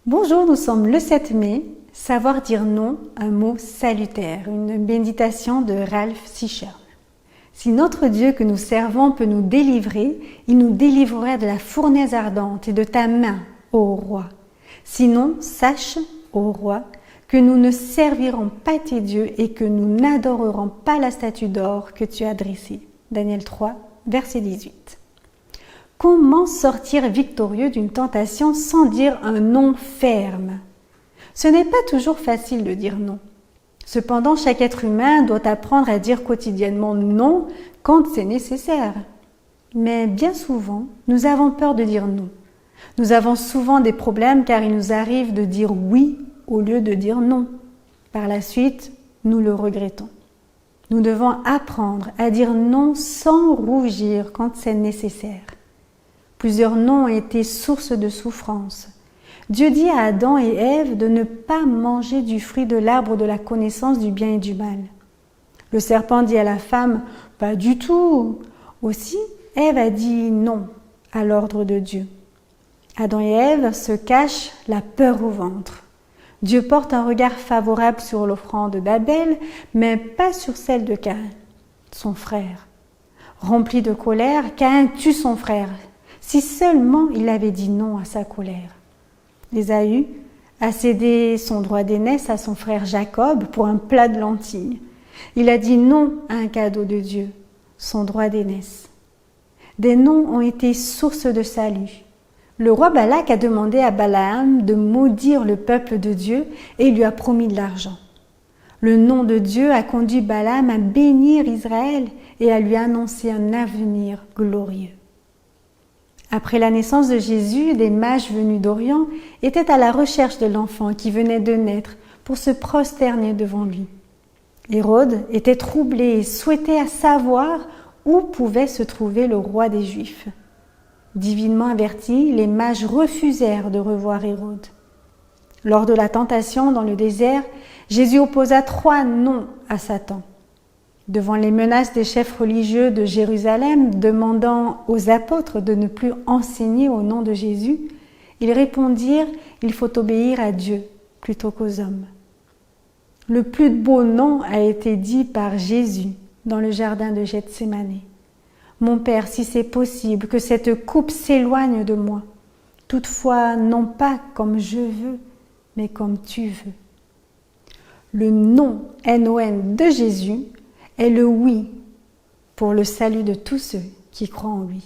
Bonjour, nous sommes le 7 mai. Savoir dire non, un mot salutaire, une méditation de Ralph Sichern. Si notre Dieu que nous servons peut nous délivrer, il nous délivrerait de la fournaise ardente et de ta main, ô roi. Sinon, sache, ô roi, que nous ne servirons pas tes dieux et que nous n'adorerons pas la statue d'or que tu as dressée. Daniel 3, verset 18. Comment sortir victorieux d'une tentation sans dire un non ferme? Ce n'est pas toujours facile de dire non. Cependant, chaque être humain doit apprendre à dire quotidiennement non quand c'est nécessaire. Mais bien souvent, nous avons peur de dire non. Nous avons souvent des problèmes car il nous arrive de dire oui au lieu de dire non. Par la suite, nous le regrettons. Nous devons apprendre à dire non sans rougir quand c'est nécessaire. Plusieurs noms ont été source de souffrance. Dieu dit à Adam et Ève de ne pas manger du fruit de l'arbre de la connaissance du bien et du mal. Le serpent dit à la femme « Pas du tout !» Aussi, Ève a dit non à l'ordre de Dieu. Adam et Ève se cachent la peur au ventre. Dieu porte un regard favorable sur l'offrande d'Abel, mais pas sur celle de Caïn, son frère. Rempli de colère, Caïn tue son frère. Si seulement il avait dit non à sa colère. Ésaü a cédé son droit d'aînesse à son frère Jacob pour un plat de lentilles. Il a dit non à un cadeau de Dieu, son droit d'aînesse. Des noms ont été source de salut. Le roi Balak a demandé à Balaam de maudire le peuple de Dieu et il lui a promis de l'argent. Le nom de Dieu a conduit Balaam à bénir Israël et à lui annoncer un avenir glorieux. Après la naissance de Jésus, des mages venus d'Orient étaient à la recherche de l'enfant qui venait de naître pour se prosterner devant lui. Hérode était troublé et souhaitait savoir où pouvait se trouver le roi des Juifs. Divinement avertis, les mages refusèrent de revoir Hérode. Lors de la tentation dans le désert, Jésus opposa 3 non à Satan. Devant les menaces des chefs religieux de Jérusalem demandant aux apôtres de ne plus enseigner au nom de Jésus, ils répondirent « Il faut obéir à Dieu plutôt qu'aux hommes ». Le plus beau non a été dit par Jésus dans le jardin de Gethsémani. « Mon Père, si c'est possible, que cette coupe s'éloigne de moi. Toutefois, non pas comme je veux, mais comme tu veux. » Le non, N-O-N de Jésus, est le oui pour le salut de tous ceux qui croient en lui.